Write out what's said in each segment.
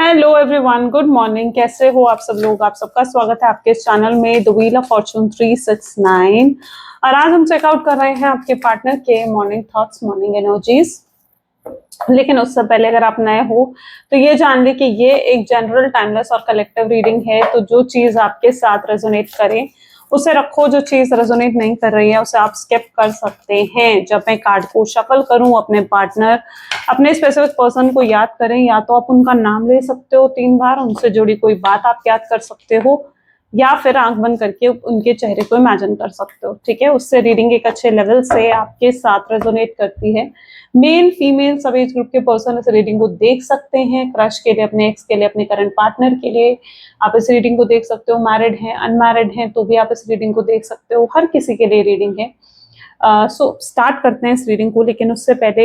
Hello everyone, good morning. कैसे हो आप सब लोग? आप सबका स्वागत है आपके इस चैनल में द व्हील ऑफ फॉर्चून 369। और आज हम चेकआउट कर रहे हैं आपके पार्टनर के मॉर्निंग थॉट्स, मॉर्निंग एनर्जीज। लेकिन उससे पहले अगर आप नए हो तो ये जान ले कि ये एक जनरल, टाइमलेस और कलेक्टिव रीडिंग है। तो जो चीज आपके साथ रेजोनेट करे उसे रखो, जो चीज रेजोनेट नहीं कर रही है उसे आप स्किप कर सकते हैं। जब मैं कार्ड को शफल करूं, अपने पार्टनर, अपने स्पेसिफिक पर्सन को याद करें। या तो आप उनका नाम ले सकते हो 3 बार, उनसे जुड़ी कोई बात आप याद कर सकते हो, या फिर आंख बंद करके उनके चेहरे को इमेजिन कर सकते हो। ठीक है, उससे रीडिंग एक अच्छे लेवल से आपके साथ रेजोनेट करती है। मेल फीमेल सभी एज ग्रुप के पर्सन इस रीडिंग को देख सकते हैं। क्रश के लिए, अपने एक्स के लिए, अपने करंट पार्टनर के लिए आप इस रीडिंग को देख सकते हो। मैरिड हैं, अनमैरिड हैं तो भी आप इस रीडिंग को देख सकते हो। हर किसी के लिए रीडिंग है। सो स्टार्ट करते हैं इस रीडिंग को। लेकिन उससे पहले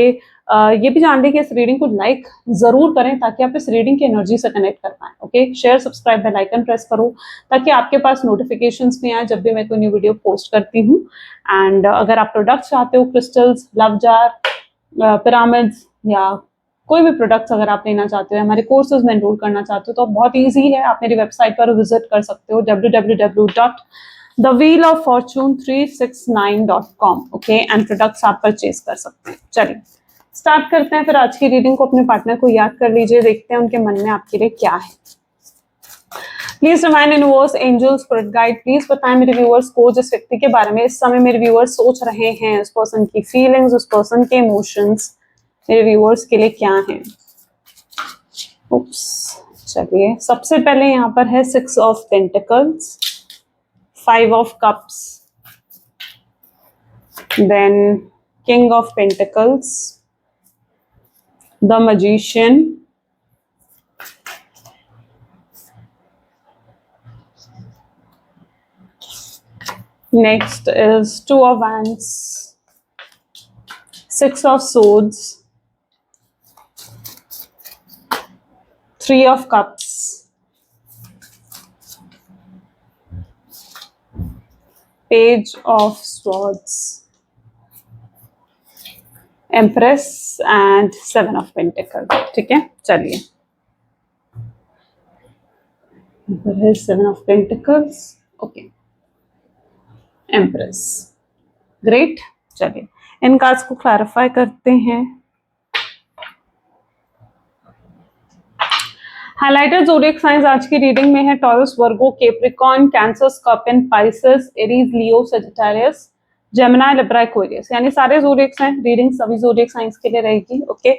ये भी जान लें कि इस रीडिंग को लाइक जरूर करें ताकि आप इस रीडिंग की एनर्जी से कनेक्ट कर पाएं। Okay, share, subscribe, bell icon press करो ताकि आपके पास नोटिफिकेशंस भी आए जब भी मैं कोई न्यू वीडियो पोस्ट करती हूँ। एंड अगर आप प्रोडक्ट्स चाहते हो, क्रिस्टल्स, लव जार, पिरामिड्स या कोई भी प्रोडक्ट्स अगर आप लेना चाहते हो, हमारे कोर्सेज में एनरोल करना चाहते हो, तो बहुत ईजी है। आप मेरी वेबसाइट पर विजिट कर सकते हो www.thewheeloffortune369.com। ओके, एंड प्रोडक्ट्स आप परचेज कर सकते हैं। चलिए स्टार्ट करते हैं फिर आज की रीडिंग को। अपने पार्टनर को याद कर लीजिए, देखते हैं उनके मन में आपके लिए क्या है। Please remind universe, angels, spirit guide, please बताएं मेरे व्यूअर्स को जिस व्यक्ति के बारे में इस समय मेरे व्यूअर्स सोच रहे हैं, उस पर्सन की फीलिंग्स, उस पर्सन के इमोशंस मेरे व्यूअर्स के लिए क्या हैं। उप्स, चलिए सबसे पहले यहाँ पर है 6 of pentacles, 5 of cups, then king of pentacles, the magician, next is 2 of wands, 6 of swords, 3 of cups, page of swords, empress and 7 of pentacles। ठीक है, चलिए 7 of pentacles, okay, empress, great. चलिए इन कार्ड्स को clarify करते हैं। Highlighted zodiac science आज की reading में है Taurus, Virgo, Capricorn, Cancer, Scorpion, Pisces, Aries, Leo, Sagittarius, Gemini, Libra, Aquarius, यानी सारे ज़ोडिएक साइंस। रीडिंग सभी ज़ोडिएक साइंस के लिए रहेगी। Okay,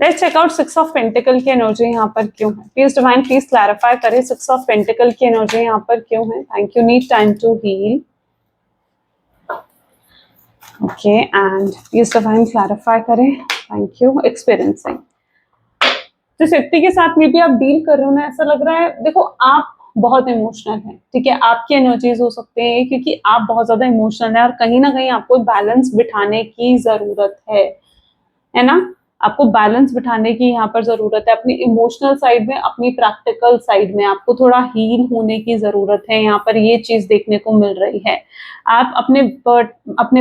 let's check out 6 of pentacle की एनर्जी यहाँ पर क्यों है। प्लीज डिवाइन प्लीज क्लैरिफाई करें 6 ऑफ पेंटिकल की एनर्जी यहाँ पर क्यों है। Thank you, need time to heal. Okay, and please divine clarify करें। Thank you, experiencing. जिस व्यक्ति के साथ में भी आप डील कर रहे हो ना, ऐसा लग रहा है, देखो आप बहुत इमोशनल हैं। ठीक है, आपकी एनर्जीज हो सकते हैं क्योंकि आप बहुत ज्यादा इमोशनल है और कहीं ना कहीं आपको बैलेंस बिठाने की जरूरत है ना। आपको बैलेंस बिठाने की यहाँ पर जरूरत है, अपनी इमोशनल साइड में, अपनी प्रैक्टिकल साइड में आपको थोड़ा हील होने की जरूरत है। यहाँ पर ये चीज देखने को मिल रही है। आप अपने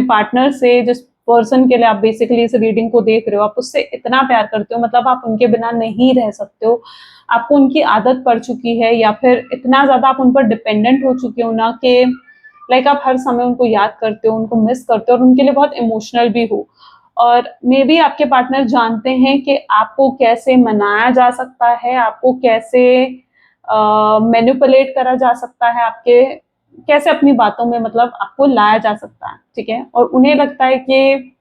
पार्टनर से, जिस पर्सन के लिए आप बेसिकली इस रीडिंग को देख रहे हो, आप उससे इतना प्यार करते हो, मतलब आप उनके बिना नहीं रह सकते हो। आपको उनकी आदत पड़ चुकी है या फिर इतना ज्यादा आप उन पर डिपेंडेंट हो चुके हो ना कि लाइक आप हर समय उनको याद करते हो, उनको मिस करते हो और उनके लिए बहुत इमोशनल भी हो। और मे बी आपके पार्टनर जानते हैं कि आपको कैसे मनाया जा सकता है, आपको कैसे मैनिपुलेट करा जा सकता है, आपके कैसे अपनी बातों में मतलब आपको लाया जा सकता है। ठीक है, और उन्हें लगता है कि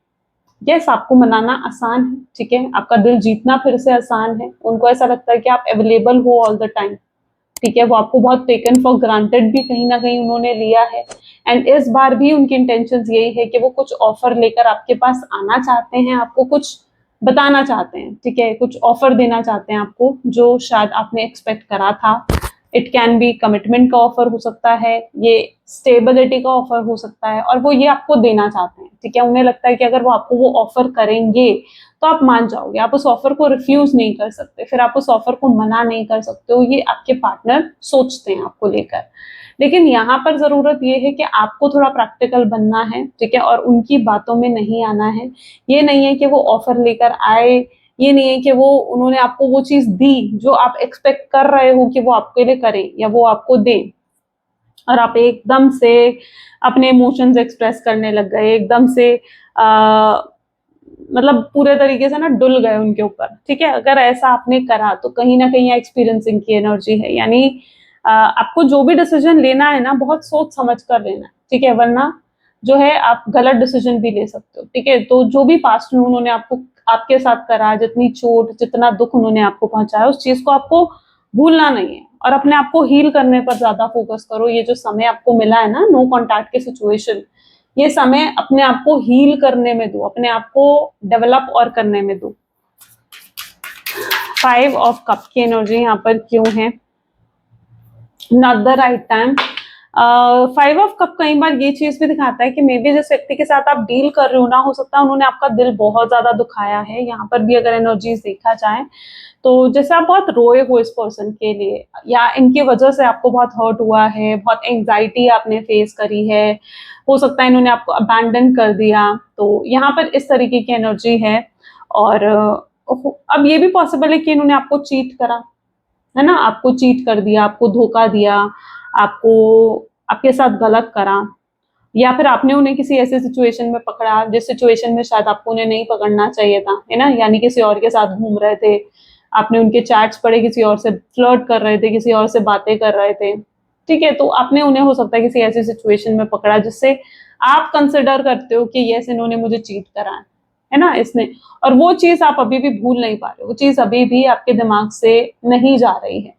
यस आपको मनाना आसान है। ठीक है, आपका दिल जीतना फिर से आसान है। उनको ऐसा लगता है कि आप अवेलेबल हो ऑल द टाइम। ठीक है, वो आपको बहुत टेकन फॉर ग्रांटेड भी कहीं ना कहीं उन्होंने लिया है। एंड इस बार भी उनकी इंटेंशंस यही है कि वो कुछ ऑफर लेकर आपके पास आना चाहते हैं, आपको कुछ बताना चाहते हैं। ठीक है, कुछ ऑफर देना चाहते हैं आपको जो शायद आपने एक्सपेक्ट करा था। इट कैन बी कमिटमेंट का ऑफर हो सकता है, ये स्टेबिलिटी का ऑफर हो सकता है, और वो ये आपको देना चाहते हैं। ठीक है, उन्हें लगता है कि अगर वो आपको वो ऑफर करेंगे तो आप मान जाओगे, आप उस ऑफर को रिफ्यूज नहीं कर सकते, फिर आप उस ऑफर को मना नहीं कर सकते हो। ये आपके पार्टनर सोचते हैं आपको लेकर। लेकिन यहाँ पर जरूरत ये है कि आपको थोड़ा प्रैक्टिकल बनना है। ठीक है, और उनकी बातों में नहीं आना है। ये नहीं है कि वो ऑफर लेकर आए ये नहीं है कि वो उन्होंने आपको वो चीज दी जो आप एक्सपेक्ट कर रहे हो कि वो आपके लिए करें या वो आपको दें, और आप एकदम से अपने इमोशंस एक्सप्रेस करने लग गए, एकदम से मतलब पूरे तरीके से ना डुल गए उनके ऊपर, ठीक है। अगर ऐसा आपने करा तो कहीं ना कहीं एक्सपीरियंसिंग की एनर्जी है, यानी आपको जो भी डिसीजन लेना है ना बहुत सोच समझ कर लेना है, ठीक है, वरना जो है आप गलत डिसीजन भी ले सकते हो, ठीक है। तो जो भी पास्ट में उन्होंने आपको आपके साथ करा, जितनी चोट जितना दुख उन्होंने आपको पहुंचाया, उस चीज को आपको भूलना नहीं है और अपने आप को हील करने पर ज्यादा फोकस करो। ये जो समय आपको मिला है ना नो कॉन्टैक्ट की सिचुएशन, ये समय अपने आप को हील करने में दो, अपने आप को डेवलप और करने में दो। 5 ऑफ कप की एनर्जी यहाँ पर क्यों है? Not the right time. 5 of cup कई बार ये चीज भी दिखाता है कि मे बी जिस व्यक्ति के साथ आप डील कर रहे हो ना, हो सकता है उन्होंने आपका दिल बहुत ज्यादा दुखाया है। यहाँ पर भी अगर एनर्जीज देखा जाए तो जैसे आप बहुत रोए हो इस पर्सन के लिए, या इनकी वजह से आपको बहुत हर्ट हुआ है, बहुत एंजाइटी आपने फेस करी है, हो सकता है इन्होंने आपको अबैंडन कर दिया, तो यहाँ पर इस तरीके की एनर्जी है। और अब ये भी पॉसिबल है कि इन्होंने आपको चीट करा, है ना, आपको चीट कर दिया, आपको धोखा दिया, आपको आपके साथ गलत करा, या फिर आपने उन्हें किसी ऐसे सिचुएशन में पकड़ा जिस सिचुएशन में शायद आपको उन्हें नहीं पकड़ना चाहिए था, है ना, यानी किसी और के साथ घूम रहे थे, आपने उनके चैट्स पढ़े, किसी और से फ्लर्ट कर रहे थे, किसी और से बातें कर रहे थे, ठीक है। तो आपने उन्हें हो सकता है किसी ऐसी सिचुएशन में पकड़ा जिससे आप कंसिडर करते हो कि यस इन्होंने मुझे चीट करा है ना, इसने, और वो चीज आप अभी भी भूल नहीं पा रहे, वो चीज अभी भी आपके दिमाग से नहीं जा रही है,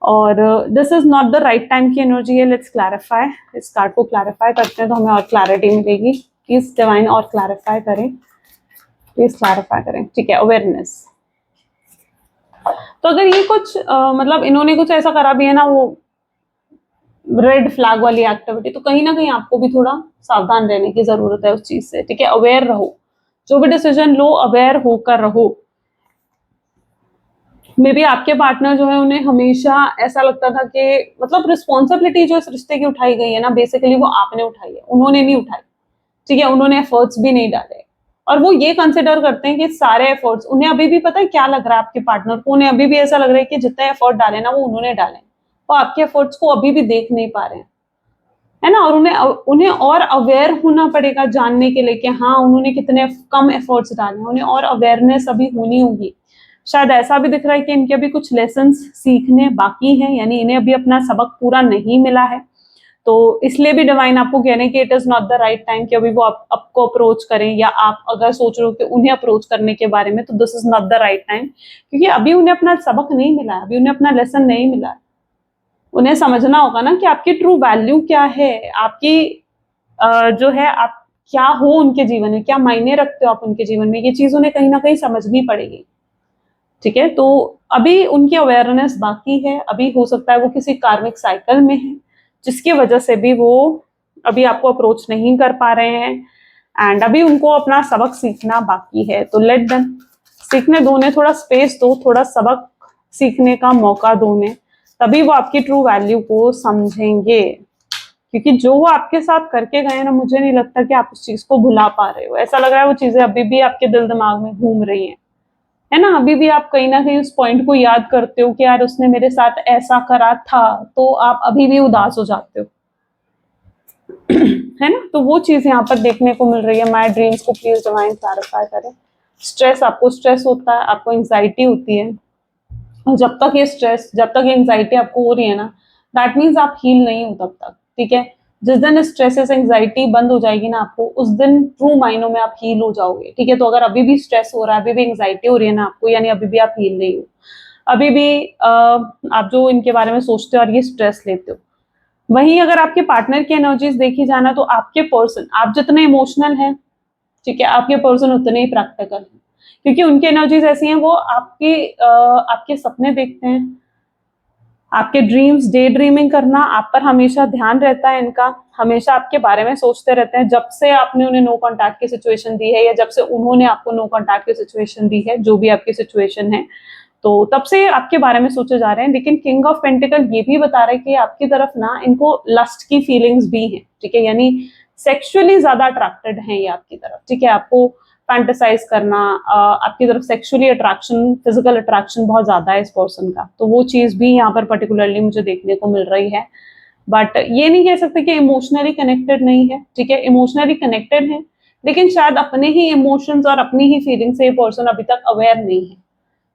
और this is not the right time की एनर्जी है। लेट्स क्लैरिफाई, इस कार्ड को क्लैरिफाई करते हैं तो हमें और क्लैरिटी मिलेगी। प्लीज डिवाइन और क्लैरिफाई करें, प्लीज क्लैरिफाई करें, ठीक है। अवेयरनेस, तो अगर ये कुछ मतलब इन्होंने कुछ ऐसा करा भी है ना, वो रेड फ्लैग वाली एक्टिविटी, तो कहीं ना कहीं आपको भी थोड़ा सावधान रहने की जरूरत है उस चीज से, ठीक है। अवेयर रहो, जो भी डिसीजन लो अवेयर होकर रहो। मे बी आपके पार्टनर जो है उन्हें हमेशा ऐसा लगता था कि मतलब रिस्पॉन्सिबिलिटी जो इस रिश्ते की उठाई गई है ना, बेसिकली वो आपने उठाई है, उन्होंने नहीं उठाई, ठीक है। उन्होंने एफर्ट्स भी नहीं डाले, और वो ये कंसिडर करते हैं कि सारे एफर्ट्स उन्हें अभी भी, पता है क्या लग रहा है आपके पार्टनर को, उन्हें अभी भी ऐसा लग रहा है कि जितने एफर्ट डाले ना वो उन्होंने डाले, वो आपके एफर्ट्स को अभी भी देख नहीं पा रहे हैं, है ना। और उन्हें उन्हें और अवेयर होना पड़ेगा जानने के लिए कि हाँ उन्होंने कितने कम एफर्ट्स डाले हैं, उन्हें और अवेयरनेस अभी होनी होगी। शायद ऐसा भी दिख रहा है कि इनके अभी कुछ लेसन्स सीखने बाकी हैं, यानी इन्हें अभी अपना सबक पूरा नहीं मिला है, तो इसलिए भी डिवाइन आपको कह रहे हैं कि it is not the right time कि अभी वो आपको अप्रोच करें, या आप अगर सोच रहे हो कि उन्हें अप्रोच करने के बारे में, तो this is not the right time, क्योंकि अभी उन्हें अपना सबक नहीं मिला है, अभी उन्हें अपना लेसन नहीं मिला है। उन्हें समझना होगा ना कि आपकी ट्रू वैल्यू क्या है, आपकी जो है आप क्या हो उनके जीवन में, क्या मायने रखते हो आप उनके जीवन में, ये चीज उन्हें कहीं ना कहीं समझनी पड़ेगी, ठीक है। तो अभी उनकी अवेयरनेस बाकी है, अभी हो सकता है वो किसी कार्मिक साइकिल में है जिसकी वजह से भी वो अभी आपको अप्रोच नहीं कर पा रहे हैं, एंड अभी उनको अपना सबक सीखना बाकी है। तो लेट देम, सीखने दो, उन्हें थोड़ा स्पेस दो, थोड़ा सबक सीखने का मौका दो उन्हें, तभी वो आपकी ट्रू वैल्यू को समझेंगे, क्योंकि जो वो आपके साथ करके गए ना, मुझे नहीं लगता कि आप उस चीज को भुला पा रहे हो, ऐसा लग रहा है वो चीजें अभी भी आपके दिल दिमाग में घूम रही हैं, है ना। अभी भी आप कहीं ना कहीं उस पॉइंट को याद करते हो कि यार उसने मेरे साथ ऐसा करा था, तो आप अभी भी उदास हो जाते हो है ना। तो वो चीज यहाँ पर देखने को मिल रही है। माय ड्रीम्स को प्लीज डिवाइन क्लैरिफाई करें। स्ट्रेस, आपको स्ट्रेस होता है, आपको एंजाइटी होती है, और जब तक ये स्ट्रेस, जब तक ये एंजाइटी आपको हो रही है ना, दैट मीन्स आप हील नहीं हो तब तक, ठीक है। जिस दिन स्ट्रेस एंजाइटी बंद हो जाएगी ना आपको, उस दिन ट्रू मायनों में आप हील हो जाओगे, ठीक है। तो अगर अभी भी स्ट्रेस हो रहा है, अभी भी एंजाइटी हो रही है ना आपको, यानी अभी भी आप हील नहीं हो, अभी भी आप जो इनके बारे में सोचते हो और ये स्ट्रेस लेते हो। वहीं अगर आपके पार्टनर की एनर्जीज देखी जाना, तो आपके पर्सन, आप जितने इमोशनल हैं, ठीक है, आपके पर्सन उतने ही प्रैक्टिकल हैं, क्योंकि उनकी एनर्जीज ऐसी हैं, वो आपके सपने देखते हैं, आपके ड्रीम्स, डे ड्रीमिंग करना आप पर हमेशा ध्यान रहता है इनका, हमेशा आपके बारे में सोचते रहते हैं। जब से आपने उन्हें नो कॉन्टैक्ट की सिचुएशन दी है, या जब से उन्होंने आपको नो कॉन्टैक्ट की सिचुएशन दी है, जो भी आपकी सिचुएशन है, तो तब से आपके बारे में सोचे जा रहे हैं। लेकिन किंग ऑफ पेंटिकल ये भी बता रहे हैं कि आपकी तरफ ना इनको लस्ट की फीलिंग्स भी हैं, ठीक है, यानी सेक्सुअली ज्यादा अट्रैक्टेड हैं ये आपकी तरफ, ठीक है। आपको फैंटेसाइज करना, आपकी तरफ सेक्सुअली अट्रैक्शन, फिजिकल अट्रैक्शन बहुत ज्यादा है इस पर्सन का, तो वो चीज भी यहाँ पर पर्टिकुलरली मुझे देखने को मिल रही है। बट ये नहीं कह सकते कि इमोशनली कनेक्टेड नहीं है, ठीक है, इमोशनली कनेक्टेड है, लेकिन शायद अपने ही इमोशंस और अपनी ही फीलिंग से ये पर्सन अभी तक अवेयर नहीं है।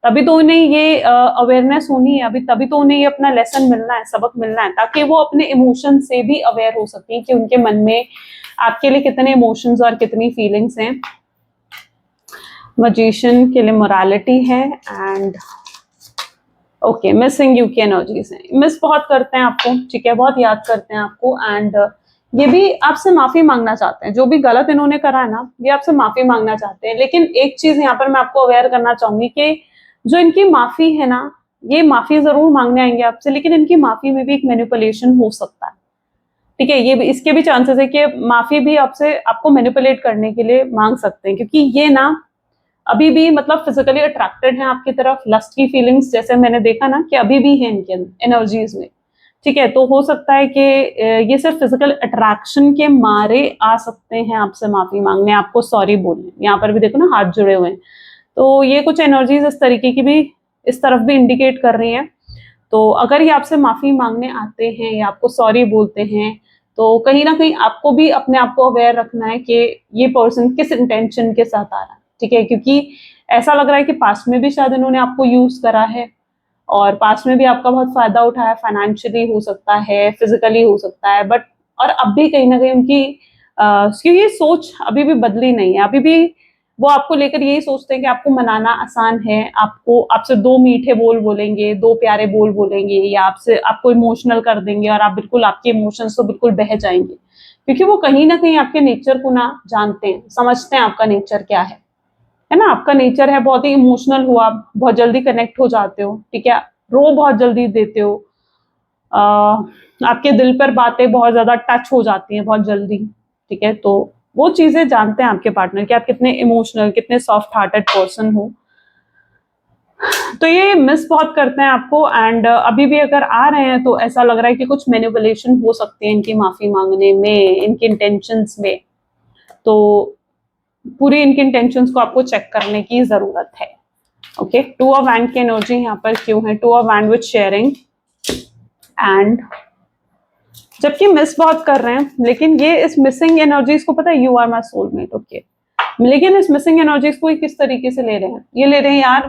तभी तो उन्हें ये अवेयरनेस होनी है अभी, तभी तो उन्हें ये अपना लेसन मिलना है, सबक मिलना है, ताकि वो अपने इमोशन से भी अवेयर हो सके कि उनके मन में आपके लिए कितने इमोशंस और कितनी फीलिंग्स हैं। मजिशियन के लिए मोरालिटी है एंड ओके, मिसिंग यू की एनर्जीज हैं, मिस बहुत करते हैं आपको, ठीक है, बहुत याद करते हैं आपको, एंड ये भी आपसे माफी मांगना चाहते हैं, जो भी गलत इन्होंने करा है ना, ये आपसे माफी मांगना चाहते हैं। लेकिन एक चीज यहाँ पर मैं आपको अवेयर करना चाहूंगी कि जो इनकी माफी है ना, ये माफी जरूर मांगने आएंगे आपसे, लेकिन इनकी माफी में भी एक मैनिपुलेशन हो सकता है, ठीक है, ये भी, इसके भी चांसेस है कि माफी भी आपसे, आपको मैनिपुलेट करने के लिए मांग सकते हैं, क्योंकि ये ना अभी भी मतलब फिजिकली अट्रैक्टेड हैं आपकी तरफ, लस्ट की फीलिंग्स जैसे मैंने देखा ना कि अभी भी है इनके एनर्जीज में, ठीक है। तो हो सकता है कि ये सिर्फ फिजिकल अट्रैक्शन के मारे आ सकते हैं आपसे माफी मांगने, आपको सॉरी बोलने, यहाँ पर भी देखो ना हाथ जुड़े हुए हैं, तो ये कुछ एनर्जीज इस तरीके की भी इस तरफ भी इंडिकेट कर रही हैं। तो अगर ये आपसे माफी मांगने आते हैं या आपको सॉरी बोलते हैं, तो कहीं ना कहीं आपको भी अपने आप को अवेयर रखना है कि ये पर्सन किस इंटेंशन के साथ आ रहा है, ठीक है, क्योंकि ऐसा लग रहा है कि पास्ट में भी शायद इन्होंने आपको यूज करा है और पास्ट में भी आपका बहुत फायदा उठाया, फाइनेंशियली हो सकता है, फिजिकली हो सकता है, बट और अब भी कहीं ना कहीं उनकी क्योंकि ये सोच अभी भी बदली नहीं है, अभी भी वो आपको लेकर यही सोचते हैं कि आपको मनाना आसान है, आपको आपसे दो मीठे बोल बोलेंगे, दो प्यारे बोल बोलेंगे, या आपसे आपको इमोशनल कर देंगे और आप बिल्कुल, आपके इमोशंस तो बिल्कुल बह जाएंगे, क्योंकि वो कहीं ना कहीं आपके नेचर को ना जानते हैं, समझते हैं आपका नेचर क्या है ना, आपका नेचर है बहुत ही इमोशनल हो, आप बहुत जल्दी कनेक्ट हो जाते हो, ठीक है, रो बहुत जल्दी देते हो, आपके दिल पर बातें बहुत ज्यादा टच हो जाती हैं बहुत जल्दी, ठीक है, तो वो चीजें जानते हैं आपके पार्टनर कि आप कितने इमोशनल, कितने सॉफ्ट हार्टेड पर्सन हो, तो ये मिस बहुत करते हैं आपको। एंड अभी भी अगर आ रहे हैं तो ऐसा लग रहा है कि कुछ मैनिपुलेशन हो सकती है इनकी माफी मांगने में, इनकी इंटेंशंस में, तो पूरी इनकी इंटेंशंस को आपको चेक करने की जरूरत है। ओके, टू ऑफ वैंड की एनर्जी यहाँ पर क्यों है, two of wand with sharing, and जबकि मिस बहुत कर रहे हैं, लेकिन ये इस मिसिंग एनर्जीज को पता है, you are my soulmate, okay, लेकिन इस मिसिंग एनर्जीज को किस तरीके से ले रहे हैं, ये ले रहे हैं यार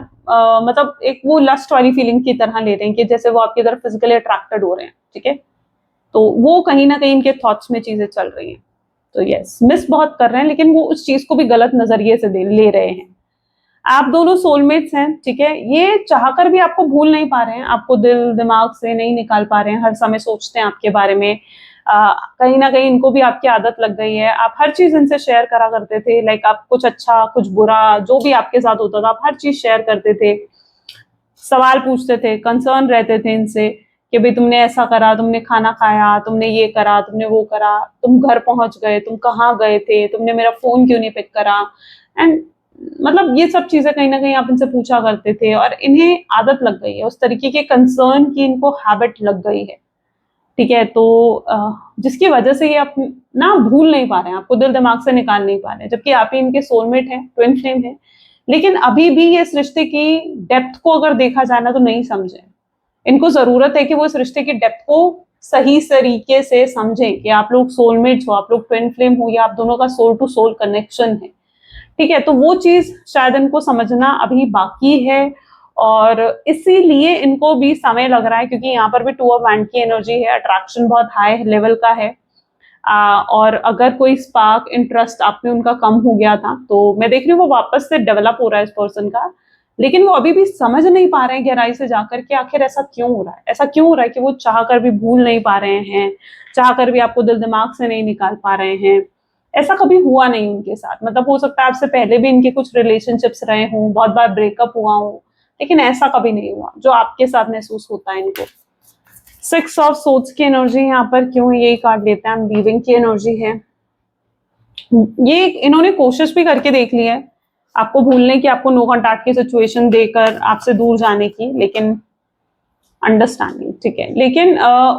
मतलब एक वो लस्ट वाली फीलिंग की तरह ले रहे हैं कि जैसे वो आपकी तरफ फिजिकली अट्रैक्टेड हो रहे हैं, ठीक है, तो वो कहीं ना कहीं इनके थॉट्स में चीजें चल रही हैं, तो यस, मिस बहुत कर रहे हैं, लेकिन वो उस चीज को भी गलत नजरिए से ले रहे हैं। आप दोनों सोलमेट्स हैं, ठीक है, ये चाहकर भी आपको भूल नहीं पा रहे हैं, आपको दिल दिमाग से नहीं निकाल पा रहे हैं, हर समय सोचते हैं आपके बारे में, कहीं ना कहीं इनको भी आपकी आदत लग गई है, आप हर चीज इनसे शेयर करा करते थे, लाइक आप कुछ अच्छा कुछ बुरा जो भी आपके साथ होता था आप हर चीज शेयर करते थे, सवाल पूछते थे, कंसर्न रहते थे इनसे कि भाई तुमने ऐसा करा, तुमने खाना खाया, तुमने ये करा, तुमने वो करा, तुम घर पहुंच गए, तुम कहाँ गए थे, तुमने मेरा फोन क्यों नहीं पिक करा, एंड मतलब ये सब चीजें कहीं ना कहीं आप इनसे पूछा करते थे, और इन्हें आदत लग गई है उस तरीके के कंसर्न की, इनको हैबिट लग गई है, ठीक है, तो जिसकी वजह से ये आप ना भूल नहीं पा रहे हैं, आपको दिल दिमाग से निकाल नहीं पा रहे हैं, जबकि आप ही इनके सोलमेट हैं, ट्विन फ्लेम है, लेकिन अभी भी ये इस रिश्ते की डेप्थ को अगर देखा जाए ना तो नहीं समझे, इनको जरूरत है कि वो इस रिश्ते की डेप्थ को सही तरीके से समझें कि आप लोग सोलमेट्स हो, आप लोग ट्विन फ्लेम हो, या आप दोनों का सोल टू सोल कनेक्शन है, ठीक है, तो वो चीज शायद इनको समझना अभी बाकी है, और इसीलिए इनको भी समय लग रहा है, क्योंकि यहाँ पर भी टू ऑफ वैंड की एनर्जी है, अट्रैक्शन बहुत हाई लेवल का है, और अगर कोई स्पार्क इंटरेस्ट आप में उनका कम हो गया था, तो मैं देख रही हूँ वो वापस से डेवलप हो रहा है इस पर्सन का, लेकिन वो अभी भी समझ नहीं पा रहे हैं गहराई से जाकर कि आखिर ऐसा क्यों हो रहा है, ऐसा क्यों हो रहा है कि वो चाह कर भी भूल नहीं पा रहे हैं, चाह कर भी आपको दिल दिमाग से नहीं निकाल पा रहे हैं, ऐसा कभी हुआ नहीं उनके साथ, मतलब हो सकता है आपसे पहले भी इनके कुछ रिलेशनशिप्स रहे हों, बहुत बार ब्रेकअप हुआ हो, लेकिन ऐसा कभी नहीं हुआ जो आपके साथ महसूस होता है इनको। सिक्स ऑफ सोर्ड्स की एनर्जी यहाँ पर क्यों है, यही कार्ड लेते हैं हम, लीविंग की एनर्जी है, ये इन्होंने कोशिश भी करके देख ली है आपको भूलने की, आपको नो कॉन्टैक्ट की सिचुएशन देकर आपसे दूर जाने की, लेकिन अंडरस्टैंडिंग, ठीक है, लेकिन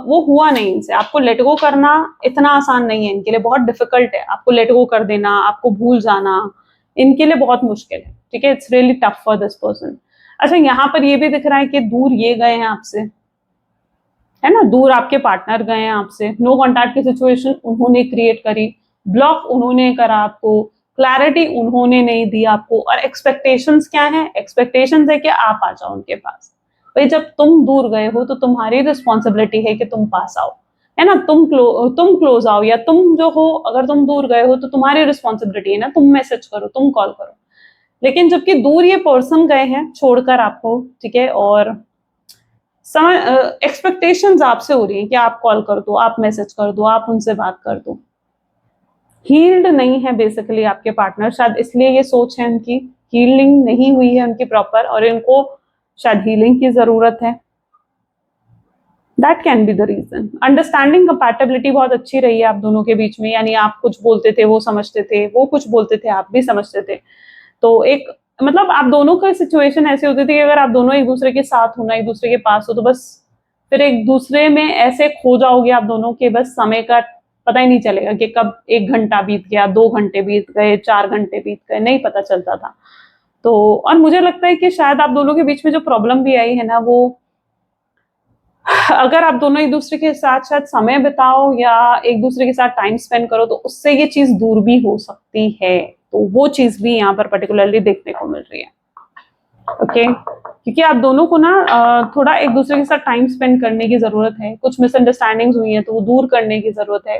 वो हुआ नहीं इनसे, आपको लेट गो करना इतना आसान नहीं है इनके लिए, बहुत डिफिकल्ट है आपको लेट गो कर देना, आपको भूल जाना, इनके लिए बहुत मुश्किल है, ठीक है, it's really tough for this person. अच्छा, यहाँ पर ये भी दिख रहा है कि दूर ये गए हैं आपसे, है ना, दूर आपके पार्टनर गए हैं आपसे, नो कॉन्टैक्ट की सिचुएशन उन्होंने क्रिएट करी, ब्लॉक उन्होंने करा आपको, क्लैरिटी उन्होंने नहीं दी आपको, और एक्सपेक्टेशंस क्या है, एक्सपेक्टेशंस है कि आप आ जाओ उनके पास। भाई जब तुम दूर गए हो तो तुम्हारी रिस्पॉन्सिबिलिटी है कि तुम पास आओ, है ना, तुम क्लोज आओ, या तुम जो हो अगर तुम दूर गए हो तो तुम्हारी रिस्पॉन्सिबिलिटी है ना, तुम मैसेज करो, तुम कॉल करो। लेकिन जबकि दूर ये पर्सन गए हैं छोड़कर आपको, ठीक है, और एक्सपेक्टेशंस आपसे हो रही है कि आप कॉल कर दो, आप मैसेज कर दो, आप उनसे बात कर दो। हील्ड नहीं है बेसिकली आपके पार्टनर, शायद इसलिए ये सोच है उनकी, हीलिंग नहीं हुई है उनकी प्रॉपर, और इनको शायद हीलिंग की जरूरत है। That can be the reason. Understanding compatibility बहुत अच्छी रही है आप दोनों के बीच में, यानी आप कुछ बोलते थे वो समझते थे, वो कुछ बोलते थे आप भी समझते थे। तो एक मतलब आप दोनों का सिचुएशन ऐसी होती थी कि अगर आप दोनों एक दूसरे के साथ हो ना, एक दूसरे के पास हो, तो बस फिर एक दूसरे में ऐसे खो जाओगे आप दोनों के, बस समय का पता ही नहीं चलेगा कि कब 1 घंटा बीत गया, 2 घंटे बीत गए, 4 घंटे बीत गए, नहीं पता चलता था। तो और मुझे लगता है कि शायद आप दोनों के बीच में जो प्रॉब्लम भी आई है ना, वो अगर आप दोनों एक दूसरे के साथ शायद समय बिताओ या एक दूसरे के साथ टाइम स्पेंड करो, तो उससे ये चीज दूर भी हो सकती है। तो वो चीज भी यहाँ पर पर्टिकुलरली देखने को मिल रही है। ओके, क्योंकि आप दोनों को ना थोड़ा एक दूसरे के साथ टाइम स्पेंड करने की जरूरत है, कुछ मिसअंडरस्टैंडिंग्स हुई हैं तो वो दूर करने की जरूरत है।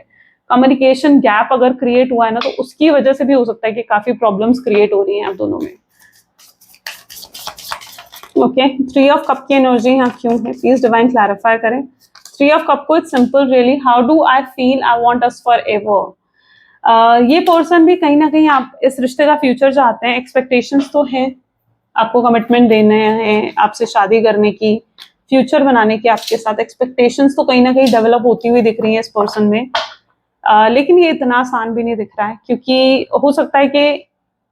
कम्युनिकेशन गैप अगर क्रिएट हुआ है ना, तो उसकी वजह से भी हो सकता है कि काफी प्रॉब्लम्स क्रिएट हो रही हैं आप दोनों में। ओके, 3 ऑफ कप की एनर्जी यहाँ क्यों है, प्लीज डिवाइन क्लैरिफाई करें। 3 ऑफ कप को it's simple really, how do I feel, I want us for ever. ये पर्सन भी कहीं ना कहीं आप इस रिश्ते का फ्यूचर चाहते हैं, एक्सपेक्टेशंस तो हैं, आपको कमिटमेंट देने हैं, आपसे शादी करने की, फ्यूचर बनाने की, आपके साथ एक्सपेक्टेशंस तो कहीं ना कहीं डेवलप होती हुई दिख रही है इस पर्सन में। लेकिन ये इतना आसान भी नहीं दिख रहा है, क्योंकि हो सकता है कि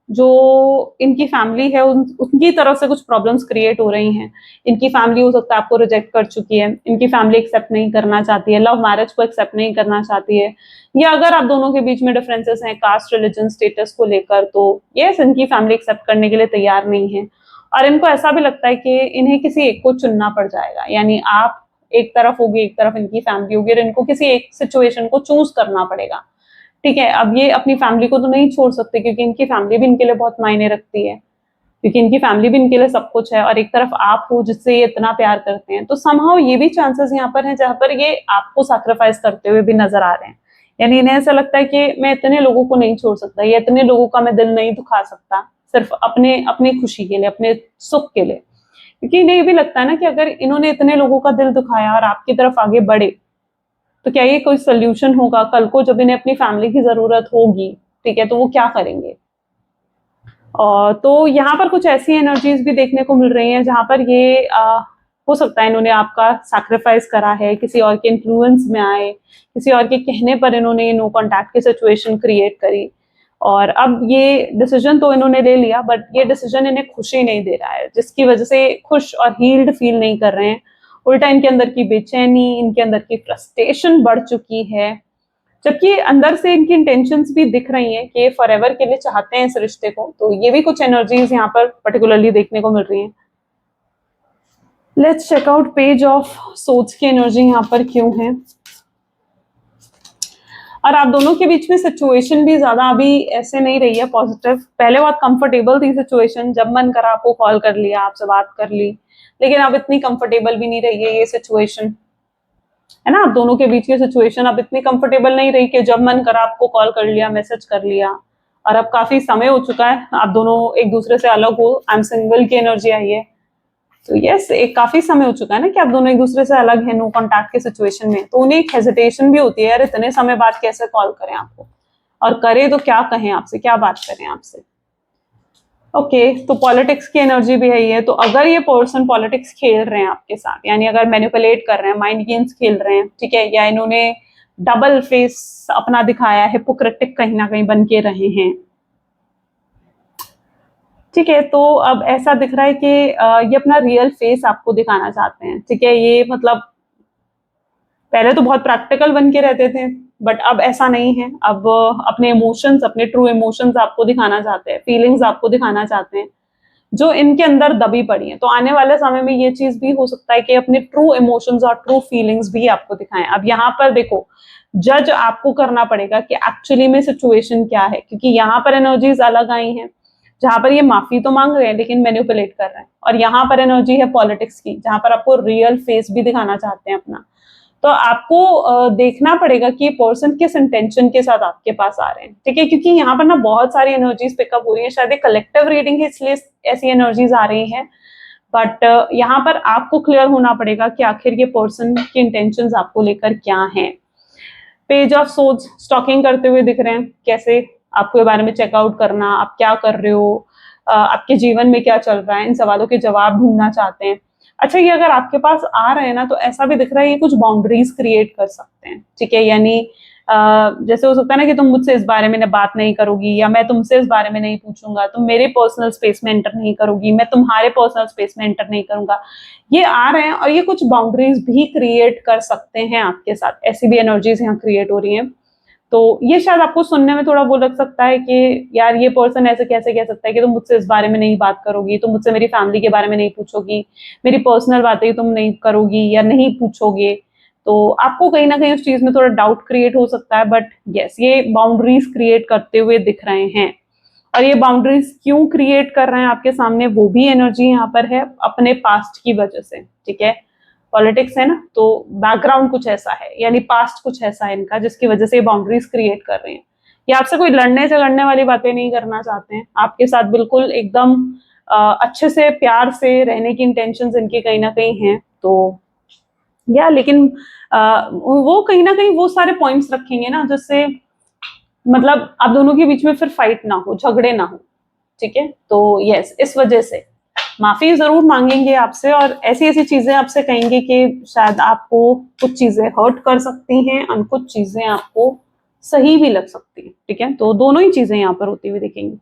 जो इनकी फैमिली है उनकी तरफ से कुछ प्रॉब्लम्स क्रिएट हो रही हैं। इनकी फैमिली हो सकता है आपको रिजेक्ट कर चुकी है, इनकी फैमिली एक्सेप्ट नहीं करना चाहती है, लव मैरिज को एक्सेप्ट नहीं करना चाहती है, या अगर आप दोनों के बीच में डिफरेंसेस हैं कास्ट, रिलीजन, स्टेटस को लेकर, तो यस इनकी फैमिली एक्सेप्ट करने के लिए तैयार नहीं है। और इनको ऐसा भी लगता है कि इन्हें किसी एक को चुनना पड़ जाएगा, यानी आप एक तरफ होगी, एक तरफ इनकी फैमिली होगी, और इनको किसी एक सिचुएशन को चूज करना पड़ेगा। ठीक है, अब ये अपनी फैमिली को तो नहीं छोड़ सकते, क्योंकि इनकी फैमिली भी इनके लिए बहुत मायने रखती है, क्योंकि इनकी फैमिली भी इनके लिए सब कुछ है, और एक तरफ आप हो जिससे ये इतना प्यार करते हैं। तो समहाउ ये भी चांसेस यहाँ पर हैं जहां पर ये आपको सैक्रिफाइस करते हुए भी नजर आ रहे हैं, यानी इन्हें ऐसा लगता है कि मैं इतने लोगों को नहीं छोड़ सकता, या इतने लोगों का मैं दिल नहीं दुखा सकता सिर्फ अपने अपनी खुशी के लिए, अपने सुख के लिए। क्योंकि इन्हें ये भी लगता है ना कि अगर इन्होंने इतने लोगों का दिल दुखाया और आपकी तरफ आगे बढ़े, तो क्या ये कोई सोल्यूशन होगा कल को जब इन्हें अपनी फैमिली की जरूरत होगी, ठीक है, तो वो क्या करेंगे। और तो यहाँ पर कुछ ऐसी एनर्जीज भी देखने को मिल रही हैं जहां पर ये हो सकता है इन्होंने आपका सैक्रिफाइस करा है, किसी और के इन्फ्लुएंस में आए, किसी और के कहने पर इन्होंने नो कॉन्टैक्ट की सिचुएशन क्रिएट करी, और अब ये डिसीजन तो इन्होंने ले लिया, बट ये डिसीजन इन्हें खुशी नहीं दे रहा है, जिसकी वजह से खुश और हील्ड फील नहीं कर रहे हैं। उल्टा इनके अंदर की बेचैनी, इनके अंदर की फ्रस्ट्रेशन बढ़ चुकी है, जबकि अंदर से इनकी इंटेंशंस भी दिख रही हैं कि फॉरएवर के लिए चाहते हैं इस रिश्ते को। तो ये भी कुछ एनर्जीज यहाँ पर पर्टिकुलरली देखने को मिल रही हैं। Let's check out page of सोच की एनर्जी यहाँ पर क्यों है। और आप दोनों के बीच में सिचुएशन भी ज्यादा अभी ऐसे नहीं रही है पॉजिटिव, पहले बहुत कंफर्टेबल थी सिचुएशन, जब मन करा आपको कॉल कर लिया, आपसे बात कर ली, लेकिन अब इतनी कंफर्टेबल भी नहीं रही है ये सिचुएशन, है ना, आप दोनों के बीच की सिचुएशन अब इतनी कंफर्टेबल नहीं रही कि जब मन करा आपको कॉल कर लिया, मैसेज कर लिया। और अब काफी समय हो चुका है आप दोनों एक दूसरे से अलग हो, आई एम सिंगल की एनर्जी आई है। तो यस, एक काफी समय हो चुका है ना कि आप दोनों एक दूसरे से अलग हैं, नो कॉन्टैक्ट की सिचुएशन में, तो उन्हें एक हेजिटेशन भी होती है, यार इतने समय बाद कैसे कॉल करें आपको, और करें तो क्या कहें आपसे, क्या बात करें आपसे। ओके, तो पॉलिटिक्स की एनर्जी भी है ये। तो अगर ये पर्सन पॉलिटिक्स खेल रहे हैं आपके साथ, यानी अगर मैनिपुलेट कर रहे हैं, माइंड गेम्स खेल रहे हैं, ठीक है, या इन्होंने डबल फेस अपना दिखाया, हिपोक्रेटिक कहीं ना कहीं बन के रहे हैं, ठीक है, तो अब ऐसा दिख रहा है कि ये अपना रियल फेस आपको दिखाना चाहते हैं, ठीक है। ये मतलब पहले तो बहुत प्रैक्टिकल बन के रहते थे, बट अब ऐसा नहीं है। अब अपने इमोशंस, अपने ट्रू इमोशंस आपको दिखाना चाहते हैं, फीलिंग्स आपको दिखाना चाहते हैं जो इनके अंदर दबी पड़ी हैं। तो आने वाले समय में ये चीज भी हो सकता है कि अपने ट्रू इमोशंस और ट्रू फीलिंग्स भी आपको दिखाएं। अब यहाँ पर देखो, जज आपको करना पड़ेगा कि एक्चुअली में सिचुएशन क्या है, क्योंकि यहाँ पर एनर्जीज अलग आई हैं जहां पर ये माफी तो मांग रहे हैं लेकिन मैनिपुलेट कर रहे हैं, और यहाँ पर एनर्जी है पॉलिटिक्स की जहां पर आपको रियल फेस भी दिखाना चाहते हैं अपना। तो आपको देखना पड़ेगा कि ये पर्सन किस इंटेंशन के साथ आपके पास आ रहे हैं, ठीक है, क्योंकि यहाँ पर ना बहुत सारी एनर्जीज पिकअप हो रही है। शायद एक कलेक्टिव रीडिंग है इसलिए ऐसी एनर्जीज आ रही हैं, बट यहाँ पर आपको क्लियर होना पड़ेगा कि आखिर ये पर्सन की इंटेंशंस आपको लेकर क्या हैं। पेज ऑफ सोर्ड्स स्टॉकिंग करते हुए दिख रहे हैं, कैसे आपको ये बारे में चेकआउट करना, आप क्या कर रहे हो, आपके जीवन में क्या चल रहा है, इन सवालों के जवाब ढूंढना चाहते हैं। अच्छा, ये अगर आपके पास आ रहे हैं ना, तो ऐसा भी दिख रहा है ये कुछ बाउंड्रीज क्रिएट कर सकते हैं, ठीक है, यानी जैसे हो सकता है ना कि तुम मुझसे इस बारे में बात नहीं करोगी, या मैं तुमसे इस बारे में नहीं पूछूंगा, तुम मेरे पर्सनल स्पेस में एंटर नहीं करोगी, मैं तुम्हारे पर्सनल स्पेस में एंटर नहीं करूंगा। ये आ रहे हैं और ये कुछ बाउंड्रीज भी क्रिएट कर सकते हैं आपके साथ, ऐसी भी एनर्जीज यहाँ क्रिएट हो रही हैं। तो ये शायद आपको सुनने में थोड़ा वो लग सकता है कि यार ये पर्सन ऐसे कैसे कह सकता है कि तुम मुझसे इस बारे में नहीं बात करोगी, तुम मुझसे मेरी फैमिली के बारे में नहीं पूछोगी, मेरी पर्सनल बातें तुम नहीं करोगी या नहीं पूछोगे। तो आपको कहीं ना कहीं उस चीज में थोड़ा डाउट क्रिएट हो सकता है, बट यस, ये बाउंड्रीज क्रिएट करते हुए दिख रहे हैं। और ये बाउंड्रीज क्यों क्रिएट कर रहे हैं आपके सामने, वो भी एनर्जी यहाँ पर है अपने पास्ट की वजह से, ठीक है। पॉलिटिक्स है ना, तो बैकग्राउंड कुछ ऐसा है, यानी पास्ट कुछ ऐसा है इनका जिसकी वजह से ये बाउंड्रीज क्रिएट कर रहे हैं। ये आपसे कोई लड़ने झगड़ने वाली बातें नहीं करना चाहते हैं, आपके साथ बिल्कुल एकदम अच्छे से प्यार से रहने की इंटेंशंस इनकी कहीं ना कहीं हैं। तो या लेकिन वो कहीं ना कहीं वो सारे पॉइंट्स रखेंगे ना जिससे मतलब आप दोनों के बीच में फिर फाइट ना हो, झगड़े ना हो, ठीक है। तो यस, इस वजह से माफी जरूर मांगेंगे आपसे और ऐसी ऐसी चीजें आपसे कहेंगे कि शायद आपको कुछ चीजें हर्ट कर सकती हैं और कुछ चीजें आपको सही भी लग सकती हैं, ठीक है। तो दोनों ही चीजें यहाँ पर होती हुई दिखेंगी।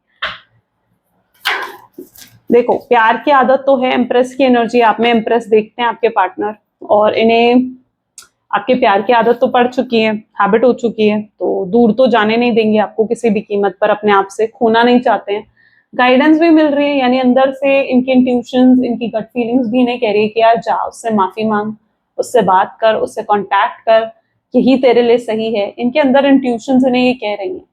देखो, प्यार की आदत तो है, इम्प्रेस की एनर्जी आप में, इम्प्रेस देखते हैं आपके पार्टनर और इन्हें आपके प्यार की आदत तो पड़ चुकी है, हैबिट हो चुकी है, तो दूर तो जाने नहीं देंगे आपको किसी भी कीमत पर, अपने आप से खोना नहीं चाहते हैं। गाइडेंस भी मिल रही है, यानी अंदर से इनकी इंट्यूशंस, इनकी गट फीलिंग्स भी इन्हें कह रही है कि यार जा, उससे माफी मांग, उससे बात कर, उससे कांटेक्ट कर, यही तेरे लिए सही है। इनके अंदर इंट्यूशंस इन्हें ये कह रही हैं,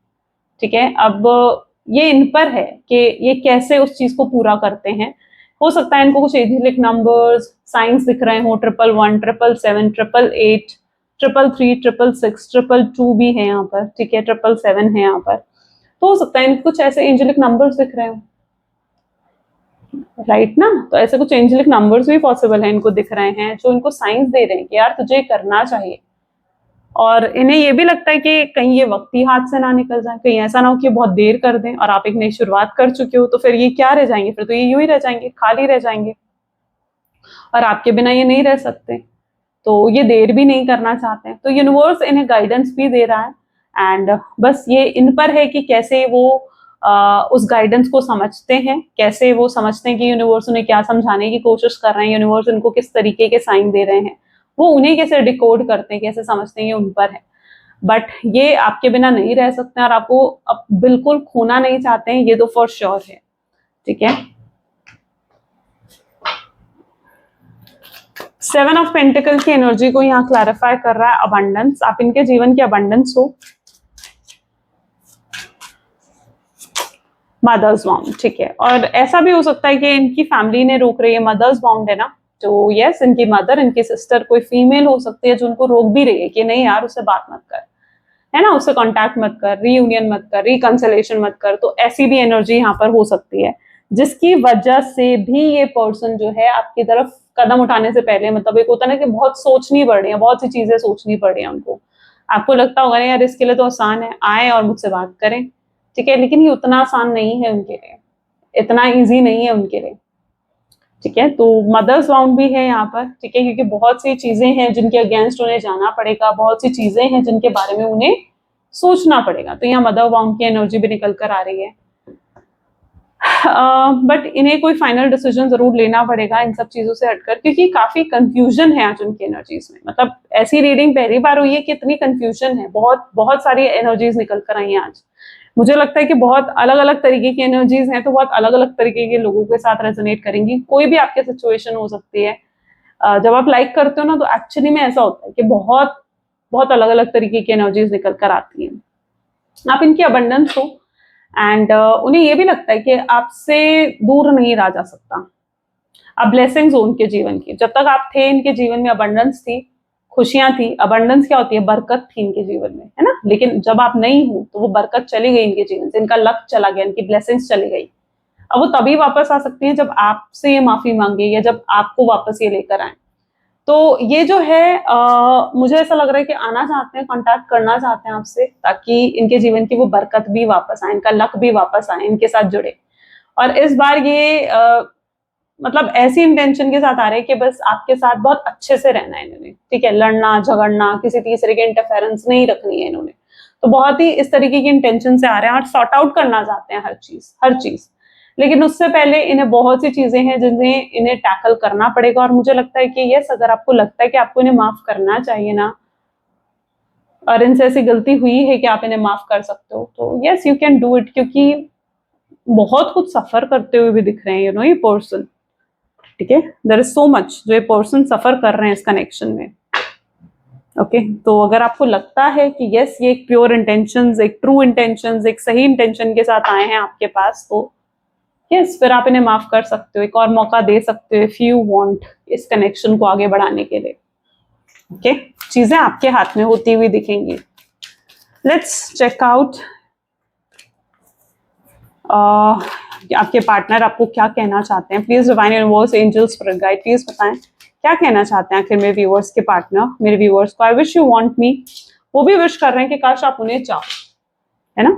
ठीक है। अब ये इन पर है कि ये कैसे उस चीज को पूरा करते हैं। हो सकता है इनको कुछ एंजेलिक नंबर्स, साइंस दिख रहे हो, 111, 777, 888, 333, 666, 222 भी है यहाँ पर, ठीक है, 777 है यहाँ पर। तो हो सकता है इनको कुछ ऐसे एंजेलिक नंबर्स दिख रहे हो, राइट ना। तो ऐसे कुछ एंजेलिक नंबर्स भी पॉसिबल है, इनको दिख रहे हैं जो इनको साइंस दे रहे हैं कि यार तुझे करना चाहिए। और इन्हें ये भी लगता है कि कहीं ये वक्त ही हाथ से ना निकल जाए, कहीं ऐसा ना हो कि बहुत देर कर दें और आप एक नई शुरुआत कर चुके हो, तो फिर ये क्या रह जाएंगे, फिर तो ये यूं ही रह जाएंगे, खाली रह जाएंगे और आपके बिना ये नहीं रह सकते। तो ये देर भी नहीं करना चाहते हैं, तो यूनिवर्स इन्हें गाइडेंस भी दे रहा है एंड बस ये इन पर है कि कैसे वो उस गाइडेंस को समझते हैं, कैसे वो समझते हैं कि यूनिवर्स उन्हें क्या समझाने की कोशिश कर रहे हैं, यूनिवर्स इनको किस तरीके के साइन दे रहे हैं, वो उन्हें कैसे डिकोड करते हैं, कैसे समझते हैं, ये उन पर है। बट ये आपके बिना नहीं रह सकते हैं और आपको अब बिल्कुल खोना नहीं चाहते हैं, ये तो फॉर श्योर है, ठीक है। 7 ऑफ पेंटिकल की एनर्जी को यहाँ क्लैरिफाई कर रहा है अबंडेंस, आप इनके जीवन की अबंडेंस हो। मदर्स बाउंड, ठीक है, और ऐसा भी हो सकता है कि इनकी फैमिली ने रोक रही है, मदर्स बाउंड है ना, तो यस, इनकी मदर, इनकी सिस्टर, कोई फीमेल हो सकती है जो उनको रोक भी रही है कि नहीं यार उससे बात मत कर, है ना, उससे कांटेक्ट मत कर, रीयूनियन मत कर, रिकंसिलेशन मत कर। तो ऐसी भी एनर्जी यहाँ पर हो सकती है जिसकी वजह से भी ये पर्सन जो है आपकी तरफ कदम उठाने से पहले, मतलब एक होता है ना कि बहुत सोचनी पड़ रही है, बहुत सी चीजें सोचनी पड़ रही है उनको। आपको लगता होगा ना यार इसके लिए तो आसान है, आए और मुझसे बात करें, ठीक है, लेकिन ये उतना आसान नहीं है उनके लिए, इतना इजी नहीं है उनके लिए, ठीक है। तो मदर्स बाउंड भी है यहाँ पर, ठीक है, क्योंकि बहुत सी चीजें हैं जिनके अगेंस्ट उन्हें जाना पड़ेगा, बहुत सी चीजें हैं जिनके बारे में उन्हें सोचना पड़ेगा। तो यहाँ मदर बाउंड की एनर्जी भी निकल कर आ रही है। बट इन्हें कोई फाइनल डिसीजन जरूर लेना पड़ेगा इन सब चीजों से हटकर, क्योंकि काफी कंफ्यूजन है आज उनकी एनर्जीज में। मतलब ऐसी रीडिंग पहली बार हुई है कि इतनी कंफ्यूजन है, बहुत बहुत सारी एनर्जीज निकल कर आई हैं आज। मुझे लगता है कि बहुत अलग अलग तरीके की एनर्जीज हैं, तो बहुत अलग अलग तरीके के लोगों के साथ रेजोनेट करेंगी। कोई भी आपके सिचुएशन हो सकती है। जब आप लाइक करते हो ना, तो एक्चुअली में ऐसा होता है कि बहुत बहुत अलग अलग तरीके की एनर्जीज निकल कर आती हैं। आप इनकी अबंडेंस हो, एंड उन्हें ये भी लगता है कि आपसे दूर नहीं रहा जा सकता। अब ब्लेसिंग्स हो उनके जीवन की। जब तक आप थे इनके जीवन में अबंडेंस थी, खुशियां थी। अबंडेंस क्या होती है? बरकत थी इनके जीवन में, है ना। लेकिन जब आप नहीं हो तो वो बरकत चली गई इनके जीवन से, इनका लक चला गया, इनकी ब्लेसिंग्स चली गई। अब वो तभी वापस आ सकती हैं जब आपसे ये माफी मांगे, या जब आपको वापस ये लेकर आए। तो ये जो है मुझे ऐसा लग रहा है कि आना चाहते हैं, कांटेक्ट करना चाहते हैं आपसे, ताकि इनके जीवन की वो बरकत भी वापस आए, इनका लक भी वापस आए, इनके साथ जुड़े। और इस बार ये मतलब ऐसी इंटेंशन के साथ आ रहे हैं कि बस आपके साथ बहुत अच्छे से रहना है इन्होंने, ठीक है। लड़ना झगड़ना, किसी तीसरे के इंटरफेरेंस नहीं रखनी है इन्होंने। तो बहुत ही इस तरीके की इंटेंशन से आ रहे हैं और सॉर्ट आउट करना चाहते हैं हर चीज, हर चीज। लेकिन उससे पहले इन्हें बहुत सी चीजें हैं जिन्हें इन्हें टैकल करना पड़ेगा। और मुझे लगता है कि यस, अगर आपको लगता है कि आपको इन्हें माफ करना चाहिए ना, और इनसे ऐसी गलती हुई है कि आप इन्हें माफ कर सकते हो, तो yes you can do it. क्योंकि बहुत कुछ सफर करते हुए भी दिख रहे हैं ये पर्सन, ठीक है। देयर इज सो मच जो ये पर्सन सफर कर रहे हैं इस कनेक्शन में। ओके तो अगर आपको लगता है कि यस ये एक प्योर इंटेंशंस, एक ट्रू इंटेंशंस, एक सही इंटेंशन के साथ आए हैं आपके पास, तो यस फिर आप इन्हें माफ कर सकते हो, एक और मौका दे सकते हो इफ यू वांट इस कनेक्शन को आगे बढ़ाने के लिए। ओके चीजें आपके हाथ में होती हुई दिखेंगी। लेट्स चेक आउट आपके पार्टनर आपको क्या कहना चाहते हैं। Please divine universe, angels, spirit guide, please बताएं क्या कहना चाहते हैं आखिर मेरे व्यूअर्स के पार्टनर, मेरे व्यूअर्स को। I wish you want me, वो भी विश कर रहे हैं कि काश आप उन्हें चाहो, है ना।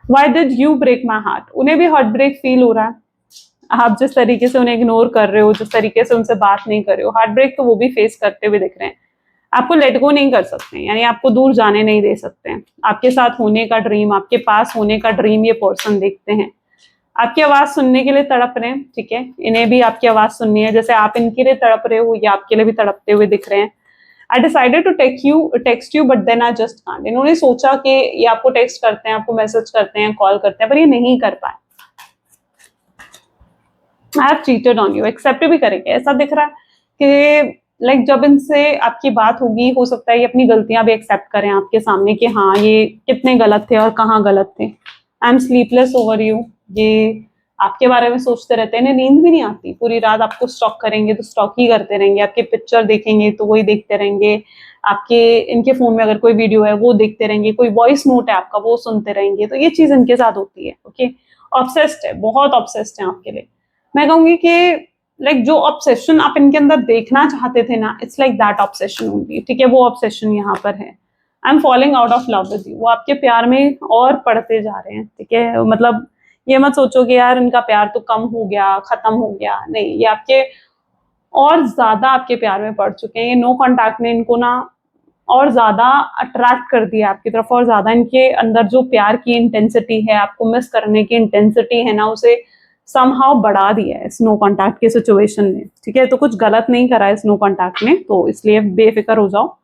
Why did you break my heart? उन्हें भी हार्ट ब्रेक फील हो रहा है। आप जिस तरीके से उन्हें इग्नोर कर रहे हो, जिस तरीके से उनसे बात नहीं कर रहे हो, हार्ट ब्रेक तो वो भी फेस करते हुए दिख रहे हैं। आपको लेट गो नहीं कर सकते, यानी आपको दूर जाने नहीं दे सकते हैं। आपके साथ होने का ड्रीम, आपके पास होने का ड्रीम ये पर्सन देखते हैं। आपकी आवाज सुनने के लिए तड़प रहे हैं, ठीक है। इन्हें भी आपकी आवाज सुननी है, जैसे आप इनके लिए तड़प रहे हो, या आपके लिए भी तड़पते हुए दिख रहे हैं। I decided to text you, but then I just can't. इन्होंने सोचा कि ये आपको टेक्स्ट करते हैं, आपको मैसेज करते हैं, कॉल करते हैं, पर ये नहीं कर पाए। I have cheated on you, accept भी करेंगे। ऐसा दिख रहा है कि लाइक जब इनसे आपकी बात होगी, हो सकता है ये अपनी गलतियां भी एक्सेप्ट करें आपके सामने कि हाँ ये कितने गलत थे और कहाँ गलत थे। I am sleepless over you, ये आपके बारे में सोचते रहते हैं, इन्हें नींद भी नहीं आती। पूरी रात आपको स्टॉक करेंगे तो स्टॉक ही करते रहेंगे, आपके पिक्चर देखेंगे तो वही देखते रहेंगे, आपके इनके फोन में अगर कोई वीडियो है वो देखते रहेंगे, कोई वॉइस नोट है आपका वो सुनते रहेंगे। तो ये चीज इनके साथ होती है। ओके ऑब्सेस्ड है, बहुत ऑब्सेस्ड है आपके लिए। मैं कहूंगी कि लाइक जो ऑब्सेशन आप इनके अंदर देखना चाहते थे ना, it's like that obsession only, ठीक है। वो ऑब्सेशन यहाँ पर है। I am following out of love with you, वो आपके प्यार में और पड़ते जा रहे हैं, ठीक है। मतलब ये मत सोचो कि यार इनका प्यार तो कम हो गया, खत्म हो गया, नहीं, ये आपके और ज्यादा आपके प्यार में पड़ चुके हैं। ये नो कांटेक्ट ने इनको ना और ज्यादा अट्रैक्ट कर दिया आपकी तरफ, और ज्यादा इनके अंदर जो प्यार की इंटेंसिटी है, आपको मिस करने की इंटेंसिटी है ना, उसे समहाउ बढ़ा दिया है इस नो कांटेक्ट के सिचुएशन में, ठीक है। तो कुछ गलत नहीं करा है इस नो कांटेक्ट में, तो इसलिए बेफिक्र हो जाओ।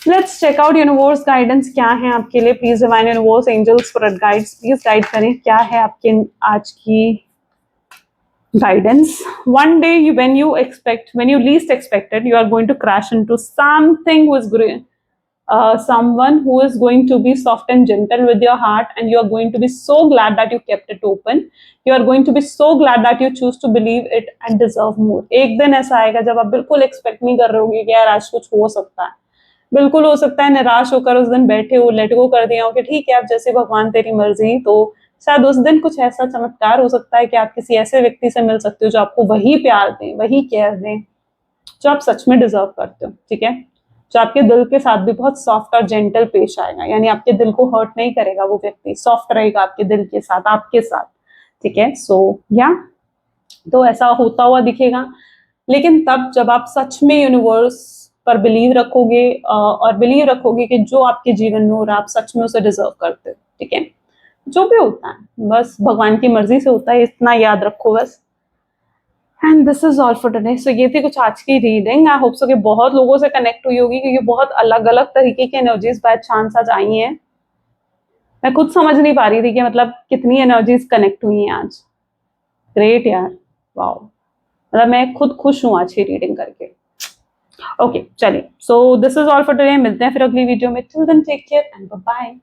Let's check out universe guidance क्या है आपके लिए। Please divine universe, angels, spirit guides, please guide करें क्या है आपके आज की guidance. One day when you least expected, you are going to crash into something who is someone who is going to be soft and gentle with your heart, and you are going to be so glad that you kept it open. You are going to be so glad that you choose to believe it and deserve more. एक दिन ऐसा आएगा जब आप बिल्कुल expect नहीं कर रहे होगे कि यार आज कुछ हो सकता है। बिल्कुल हो सकता है निराश होकर उस दिन बैठे हो, लेट गो कर दिया हो कि ठीक है अब जैसे भगवान तेरी मर्जी। तो शायद उस दिन कुछ ऐसा चमत्कार हो सकता है कि आप किसी ऐसे व्यक्ति से मिल सकते हो जो आपको वही प्यार दें, वही केयर दें जो आप सच में डिजर्व करते हो, ठीक है। जो आपके दिल के साथ भी बहुत सॉफ्ट और जेंटल पेश आएगा, यानी आपके दिल को हर्ट नहीं करेगा, वो व्यक्ति सॉफ्ट रहेगा आपके दिल के साथ, आपके साथ, ठीक है। सो या तो ऐसा होता हुआ दिखेगा, लेकिन तब जब आप सच में यूनिवर्स पर बिलीव रखोगे और बिलीव रखोगे कि जो आपके जीवन में हो रहा है आप सच में उसे डिजर्व करते हो, ठीक है। जो भी होता है बस भगवान की मर्जी से होता है, इतना याद रखो बस। And this is all for today. So ये थी कुछ आज की रीडिंग। आई होप सो कि बहुत लोगों से कनेक्ट हुई होगी, क्योंकि बहुत अलग अलग तरीके की एनर्जीज बाय चांस आज आई हैं। मैं खुद समझ नहीं पा रही थी कि मतलब कितनी एनर्जीज कनेक्ट हुई हैं आज। ग्रेट यार, वाओ, मतलब मैं खुद खुश हूँ आज की रीडिंग करके। ओके चलिए, so this is all for today. मिलते हैं फिर अगली वीडियो में। Till then take care and bye bye.